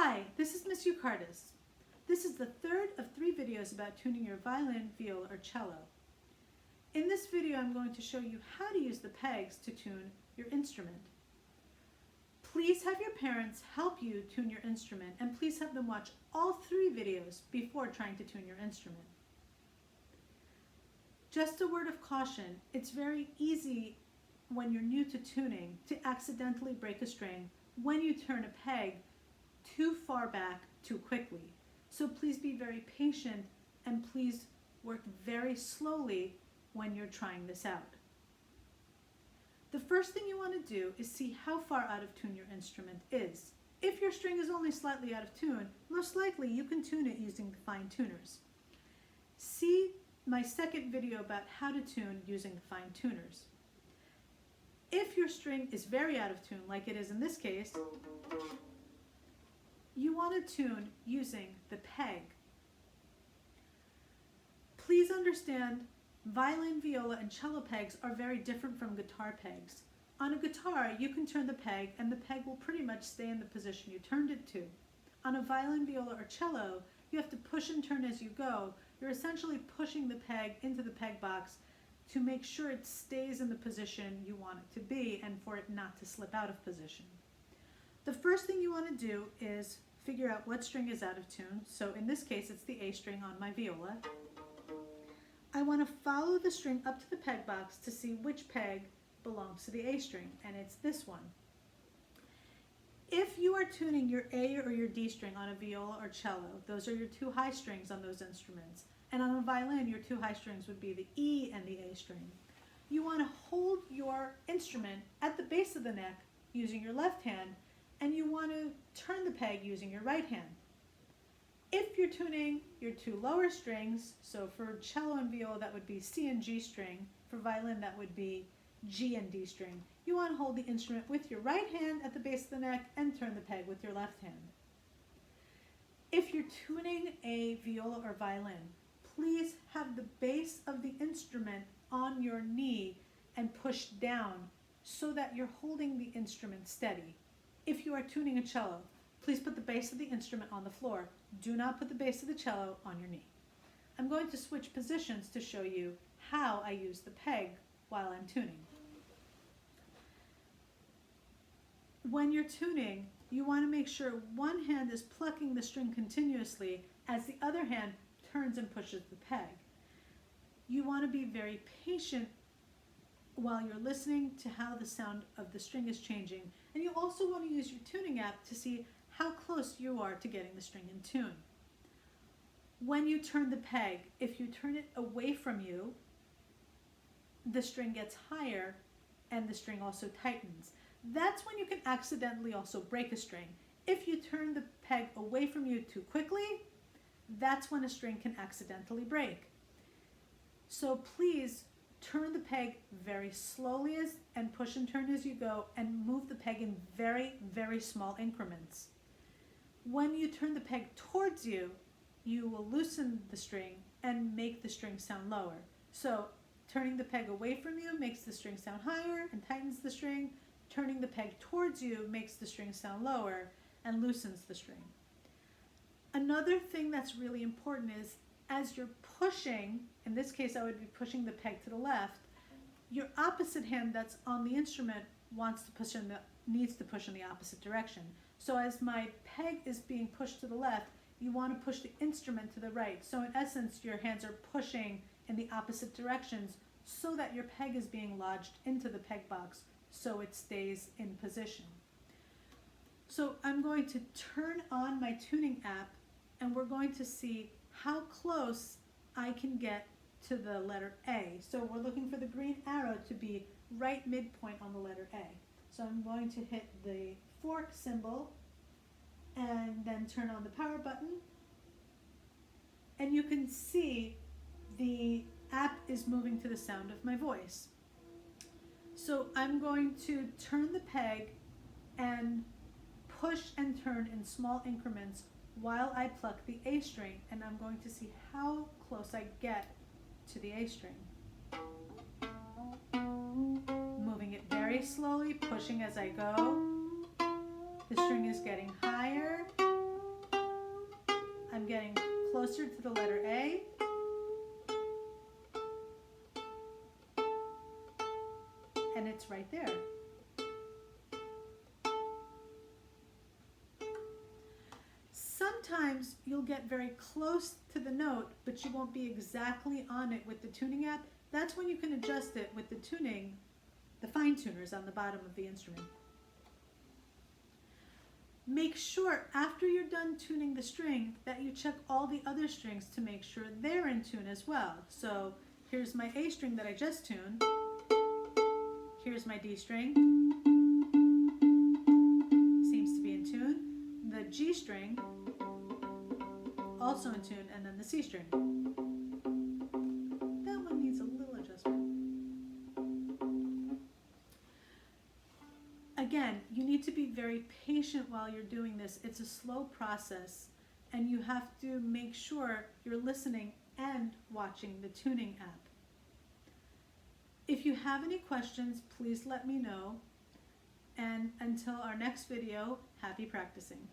Hi, this is Miss Eucardis. This is the third of 3 videos about tuning your violin, viola, or cello. In this video, I'm going to show you how to use the pegs to tune your instrument. Please have your parents help you tune your instrument, and please have them watch all 3 videos before trying to tune your instrument. Just a word of caution, it's very easy when you're new to tuning to accidentally break a string when you turn a peg too far back too quickly. So please be very patient and please work very slowly when you're trying this out. The first thing you want to do is see how far out of tune your instrument is. If your string is only slightly out of tune, most likely you can tune it using the fine tuners. See my second video about how to tune using the fine tuners. If your string is very out of tune, like it is in this case, you want to tune using the peg. Please understand, violin, viola, and cello pegs are very different from guitar pegs. On a guitar, you can turn the peg and the peg will pretty much stay in the position you turned it to. On a violin, viola, or cello, you have to push and turn as you go. You're essentially pushing the peg into the peg box to make sure it stays in the position you want it to be and for it not to slip out of position. The first thing you want to do is figure out what string is out of tune. So in this case, it's the A string on my viola. I want to follow the string up to the peg box to see which peg belongs to the A string, and it's this one. If you are tuning your A or your D string on a viola or cello, those are your 2 high strings on those instruments. And on a violin, your 2 high strings would be the E and the A string. You want to hold your instrument at the base of the neck using your left hand, and you want to turn the peg using your right hand. If you're tuning your 2 lower strings, so for cello and viola that would be C and G string, for violin that would be G and D string, you want to hold the instrument with your right hand at the base of the neck and turn the peg with your left hand. If you're tuning a viola or violin, please have the base of the instrument on your knee and push down so that you're holding the instrument steady. If you are tuning a cello, please put the base of the instrument on the floor. Do not put the base of the cello on your knee. I'm going to switch positions to show you how I use the peg while I'm tuning. When you're tuning, you want to make sure one hand is plucking the string continuously as the other hand turns and pushes the peg. You want to be very patient while you're listening to how the sound of the string is changing, and you also want to use your tuning app to see how close you are to getting the string in tune. When you turn the peg, if you turn it away from you, the string gets higher and the string also tightens. That's when you can accidentally also break a string. If you turn the peg away from you too quickly, that's when a string can accidentally break. So please turn the peg very slowly and push and turn as you go, and move the peg in very, very small increments. When you turn the peg towards you, you will loosen the string and make the string sound lower. So turning the peg away from you makes the string sound higher and tightens the string. Turning the peg towards you makes the string sound lower and loosens the string. Another thing that's really important is, as you're pushing, in this case I would be pushing the peg to the left, your opposite hand that's on the instrument needs to push in the opposite direction. So as my peg is being pushed to the left, you want to push the instrument to the right. So in essence, your hands are pushing in the opposite directions so that your peg is being lodged into the peg box so it stays in position. So I'm going to turn on my tuning app and we're going to see how close I can get to the letter A. So we're looking for the green arrow to be right midpoint on the letter A. So I'm going to hit the fork symbol and then turn on the power button. And you can see the app is moving to the sound of my voice. So I'm going to turn the peg and push and turn in small increments while I pluck the A string, and I'm going to see how close I get to the A string. Moving it very slowly, pushing as I go. The string is getting higher getting closer to the letter A. And it's right there. Sometimes you'll get very close to the note, but you won't be exactly on it with the tuning app. That's when you can adjust it with the tuning, the fine tuners on the bottom of the instrument. Make sure after you're done tuning the string that you check all the other strings to make sure they're in tune as well. So here's my A string that I just tuned. Here's my D string. Seems to be in tune. The G string, also in tune, and then the C string. That one needs a little adjustment. Again, you need to be very patient while you're doing this. It's a slow process, and you have to make sure you're listening and watching the tuning app. If you have any questions, please let me know. And until our next video, happy practicing.